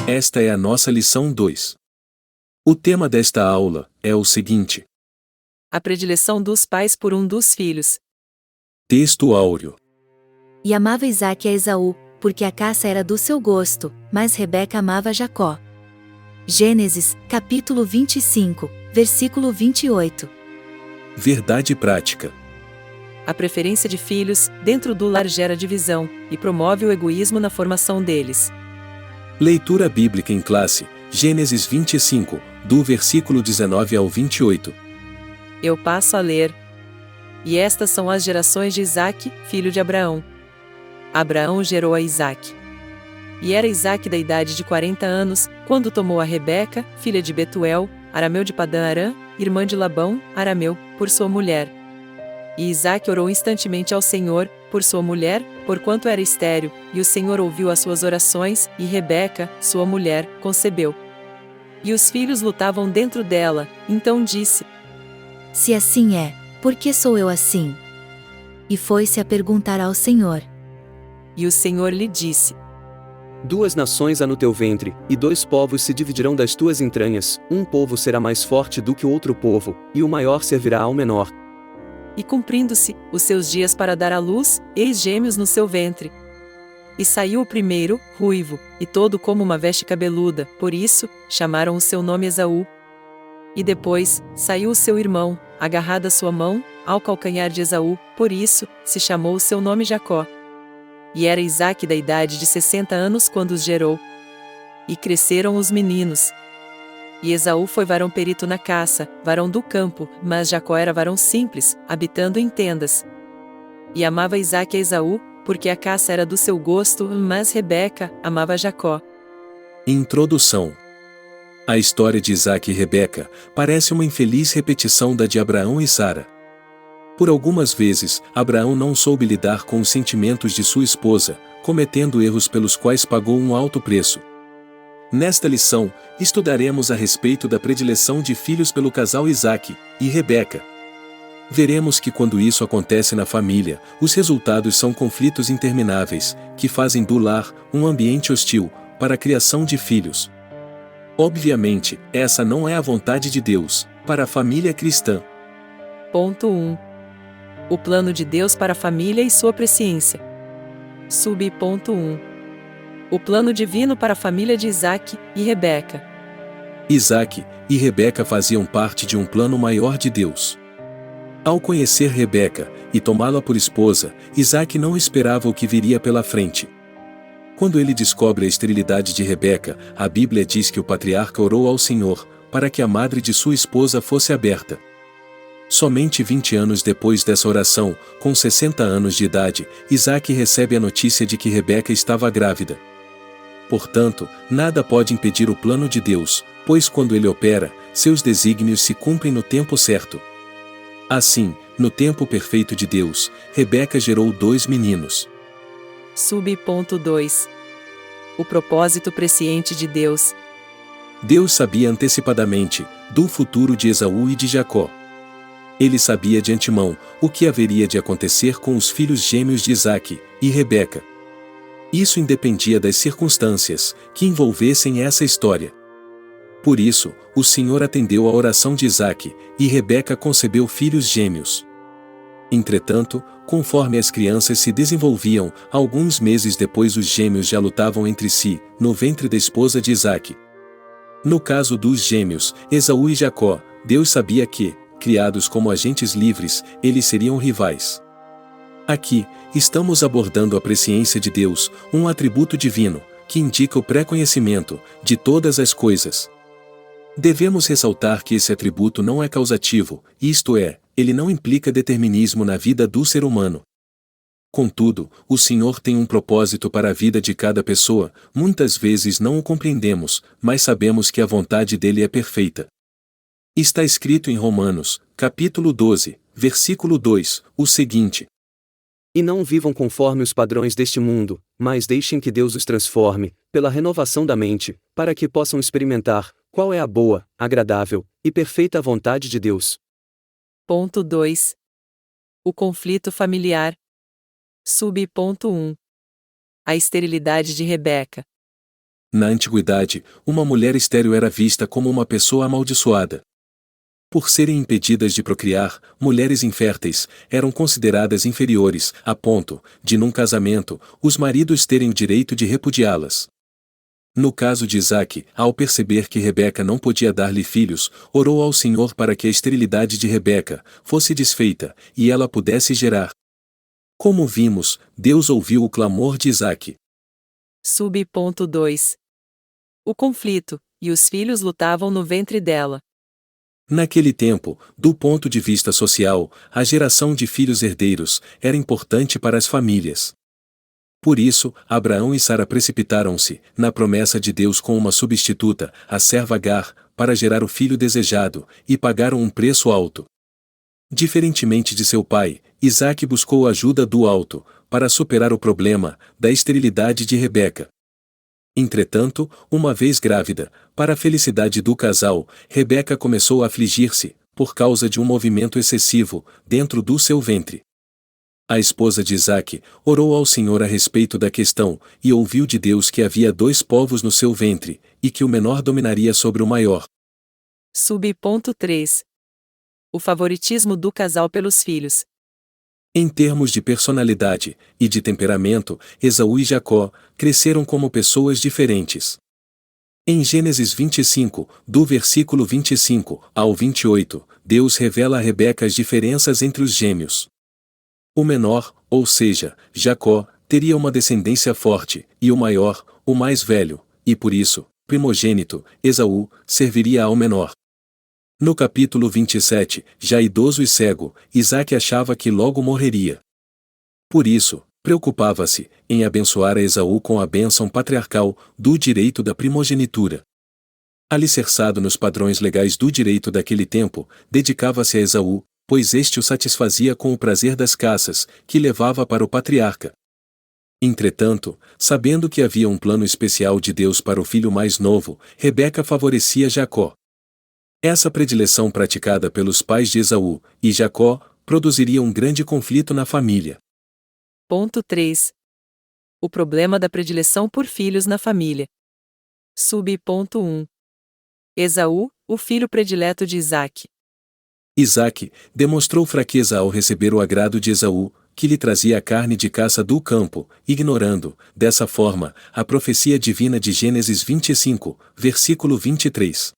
Esta é a nossa lição 2. O tema desta aula é o seguinte: A predileção dos pais por um dos filhos. texto áureo. E amava Isaque a Esaú, porque a caça era do seu gosto, mas Rebeca amava Jacó. Gênesis, capítulo 25, versículo 28. Verdade prática. A preferência de filhos, dentro do lar gera divisão, e promove o egoísmo na formação deles. Leitura bíblica em classe, Gênesis 25, do versículo 19 ao 28. Eu passo a ler. E estas são as gerações de Isaque, filho de Abraão. Abraão gerou a Isaque. E era Isaque da idade de 40 anos, quando tomou a Rebeca, filha de Betuel, arameu de Padã-Arã, irmã de Labão, arameu, por sua mulher. E Isaque orou instantemente ao Senhor, por sua mulher, porquanto era estéril, e o Senhor ouviu as suas orações, e Rebeca, sua mulher, concebeu. E os filhos lutavam dentro dela, então disse: Se assim é, por que sou eu assim? E foi-se a perguntar ao Senhor. E o Senhor lhe disse: 2 nações há no teu ventre, e 2 povos se dividirão das tuas entranhas, um povo será mais forte do que o outro povo, e o maior servirá ao menor. E cumprindo-se os seus dias para dar à luz, eis gêmeos no seu ventre. E saiu o primeiro, ruivo, e todo como uma veste cabeluda, por isso, chamaram o seu nome Esaú. E depois, saiu o seu irmão, agarrado à sua mão, ao calcanhar de Esaú, por isso, se chamou o seu nome Jacó. E era Isaque da idade de 60 anos quando os gerou. E cresceram os meninos. E Esaú foi varão perito na caça, varão do campo, mas Jacó era varão simples, habitando em tendas. E amava Isaque a Esaú, porque a caça era do seu gosto, mas Rebeca amava Jacó. Introdução. A história de Isaque e Rebeca parece uma infeliz repetição da de Abraão e Sara. Por algumas vezes, Abraão não soube lidar com os sentimentos de sua esposa, cometendo erros pelos quais pagou um alto preço. Nesta lição, estudaremos a respeito da predileção de filhos pelo casal Isaque e Rebeca. Veremos que quando isso acontece na família, os resultados são conflitos intermináveis, que fazem do lar um ambiente hostil para a criação de filhos. Obviamente, essa não é a vontade de Deus para a família cristã. Ponto 1. O plano de Deus para a família e sua presciência. Ponto 1. O plano divino para a família de Isaque e Rebeca. Isaque e Rebeca faziam parte de um plano maior de Deus. Ao conhecer Rebeca e tomá-la por esposa, Isaque não esperava o que viria pela frente. Quando ele descobre a esterilidade de Rebeca, a Bíblia diz que o patriarca orou ao Senhor para que a madre de sua esposa fosse aberta. Somente 20 anos depois dessa oração, com 60 anos de idade, Isaque recebe a notícia de que Rebeca estava grávida. Portanto, nada pode impedir o plano de Deus, pois quando ele opera, seus desígnios se cumprem no tempo certo. Assim, no tempo perfeito de Deus, Rebeca gerou 2 meninos. Ponto 2. O propósito presciente de Deus. Deus sabia antecipadamente do futuro de Esaú e de Jacó. Ele sabia de antemão o que haveria de acontecer com os filhos gêmeos de Isaque e Rebeca. Isso independia das circunstâncias que envolvessem essa história. Por isso, o Senhor atendeu à oração de Isaque, e Rebeca concebeu filhos gêmeos. Entretanto, conforme as crianças se desenvolviam, alguns meses depois os gêmeos já lutavam entre si, no ventre da esposa de Isaque. No caso dos gêmeos, Esaú e Jacó, Deus sabia que, criados como agentes livres, eles seriam rivais. Aqui, estamos abordando a presciência de Deus, um atributo divino, que indica o pré-conhecimento de todas as coisas. Devemos ressaltar que esse atributo não é causativo, isto é, ele não implica determinismo na vida do ser humano. Contudo, o Senhor tem um propósito para a vida de cada pessoa, muitas vezes não o compreendemos, mas sabemos que a vontade dele é perfeita. Está escrito em Romanos, capítulo 12, versículo 2, o seguinte: E não vivam conforme os padrões deste mundo, mas deixem que Deus os transforme, pela renovação da mente, para que possam experimentar qual é a boa, agradável e perfeita vontade de Deus. Ponto 2. O conflito familiar. Ponto 1. A esterilidade de Rebeca. Na antiguidade, uma mulher estéril era vista como uma pessoa amaldiçoada. Por serem impedidas de procriar, mulheres inférteis eram consideradas inferiores, a ponto de, num casamento, os maridos terem o direito de repudiá-las. No caso de Isaque, ao perceber que Rebeca não podia dar-lhe filhos, orou ao Senhor para que a esterilidade de Rebeca fosse desfeita, e ela pudesse gerar. Como vimos, Deus ouviu o clamor de Isaque. Sub-ponto 2. O conflito, e os filhos lutavam no ventre dela. Naquele tempo, do ponto de vista social, a geração de filhos herdeiros era importante para as famílias. Por isso, Abraão e Sara precipitaram-se, na promessa de Deus com uma substituta, a serva Agar, para gerar o filho desejado, e pagaram um preço alto. Diferentemente de seu pai, Isaque buscou a ajuda do alto, para superar o problema da esterilidade de Rebeca. Entretanto, uma vez grávida, para a felicidade do casal, Rebeca começou a afligir-se, por causa de um movimento excessivo, dentro do seu ventre. A esposa de Isaque orou ao Senhor a respeito da questão, e ouviu de Deus que havia 2 povos no seu ventre, e que o menor dominaria sobre o maior. Sub-ponto 3. O favoritismo do casal pelos filhos. Em termos de personalidade e de temperamento, Esaú e Jacó cresceram como pessoas diferentes. Em Gênesis 25, do versículo 25 ao 28, Deus revela a Rebeca as diferenças entre os gêmeos. O menor, ou seja, Jacó, teria uma descendência forte, e o maior, o mais velho, e por isso, primogênito, Esaú, serviria ao menor. No capítulo 27, já idoso e cego, Isaque achava que logo morreria. Por isso, preocupava-se em abençoar a Esaú com a bênção patriarcal do direito da primogenitura. Alicerçado nos padrões legais do direito daquele tempo, dedicava-se a Esaú, pois este o satisfazia com o prazer das caças, que levava para o patriarca. Entretanto, sabendo que havia um plano especial de Deus para o filho mais novo, Rebeca favorecia Jacó. Essa predileção praticada pelos pais de Esaú e Jacó produziria um grande conflito na família. Ponto 3. O problema da predileção por filhos na família. Sub-ponto 1. Esaú, o filho predileto de Isaque. Isaque demonstrou fraqueza ao receber o agrado de Esaú, que lhe trazia a carne de caça do campo, ignorando, dessa forma, a profecia divina de Gênesis 25, versículo 23.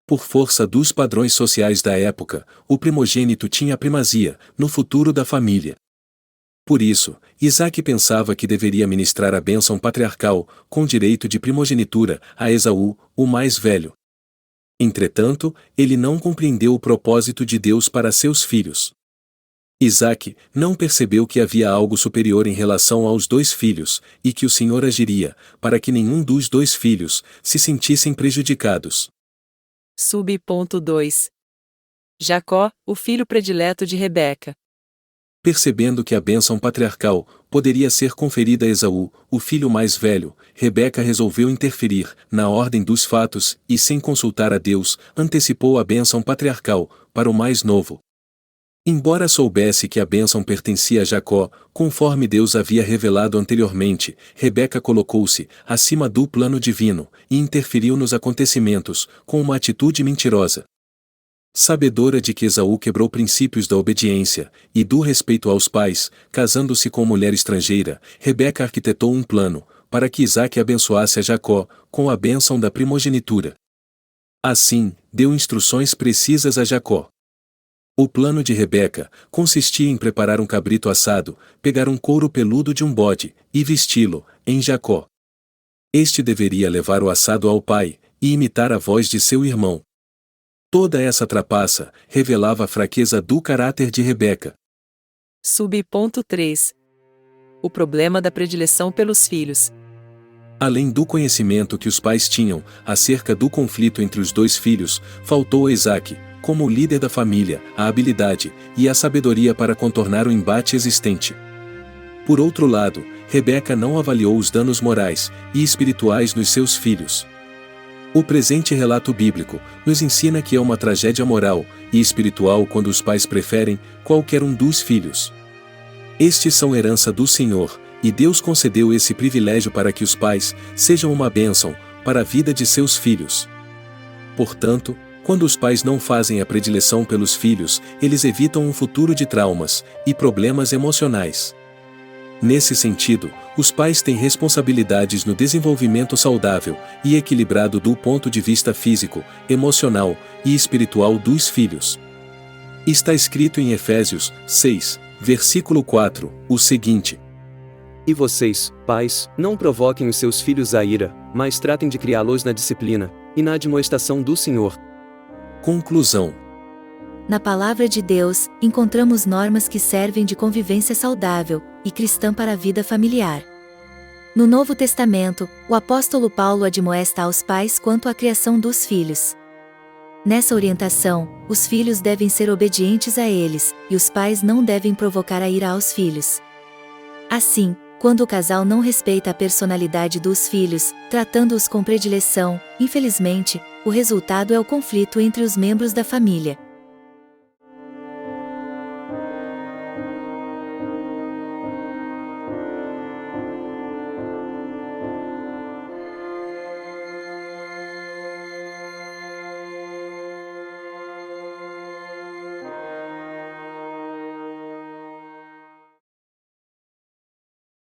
Por força dos padrões sociais da época, o primogênito tinha a primazia, no futuro da família. Por isso, Isaque pensava que deveria ministrar a bênção patriarcal, com direito de primogenitura, a Esaú, o mais velho. Entretanto, ele não compreendeu o propósito de Deus para seus filhos. Isaque não percebeu que havia algo superior em relação aos 2 filhos, e que o Senhor agiria, para que nenhum dos 2 filhos se sentissem prejudicados. Sub-ponto 2. Jacó, o filho predileto de Rebeca. Percebendo que a bênção patriarcal poderia ser conferida a Esaú, o filho mais velho, Rebeca resolveu interferir na ordem dos fatos e, sem consultar a Deus, antecipou a bênção patriarcal para o mais novo. Embora soubesse que a bênção pertencia a Jacó, conforme Deus havia revelado anteriormente, Rebeca colocou-se acima do plano divino e interferiu nos acontecimentos com uma atitude mentirosa. Sabedora de que Esaú quebrou princípios da obediência e do respeito aos pais, casando-se com mulher estrangeira, Rebeca arquitetou um plano para que Isaque abençoasse a Jacó com a bênção da primogenitura. Assim, deu instruções precisas a Jacó. O plano de Rebeca consistia em preparar um cabrito assado, pegar um couro peludo de um bode e vesti-lo em Jacó. Este deveria levar o assado ao pai e imitar a voz de seu irmão. Toda essa trapaça revelava a fraqueza do caráter de Rebeca. Sub-ponto 3. O problema da predileção pelos filhos. Além do conhecimento que os pais tinham acerca do conflito entre os 2 filhos, faltou a Isaque, como líder da família, a habilidade e a sabedoria para contornar o embate existente. Por outro lado, Rebeca não avaliou os danos morais e espirituais nos seus filhos. O presente relato bíblico nos ensina que é uma tragédia moral e espiritual quando os pais preferem qualquer um dos filhos. Estes são herança do Senhor, e Deus concedeu esse privilégio para que os pais sejam uma bênção para a vida de seus filhos. Portanto, quando os pais não fazem a predileção pelos filhos, eles evitam um futuro de traumas e problemas emocionais. Nesse sentido, os pais têm responsabilidades no desenvolvimento saudável e equilibrado do ponto de vista físico, emocional e espiritual dos filhos. Está escrito em Efésios 6, versículo 4, o seguinte: E vocês, pais, não provoquem os seus filhos à ira, mas tratem de criá-los na disciplina e na admoestação do Senhor. Conclusão. Na palavra de Deus, encontramos normas que servem de convivência saudável e cristã para a vida familiar. No Novo Testamento, o apóstolo Paulo admoesta aos pais quanto à criação dos filhos. Nessa orientação, os filhos devem ser obedientes a eles, e os pais não devem provocar a ira aos filhos. Assim, quando o casal não respeita a personalidade dos filhos, tratando-os com predileção, infelizmente, o resultado é o conflito entre os membros da família.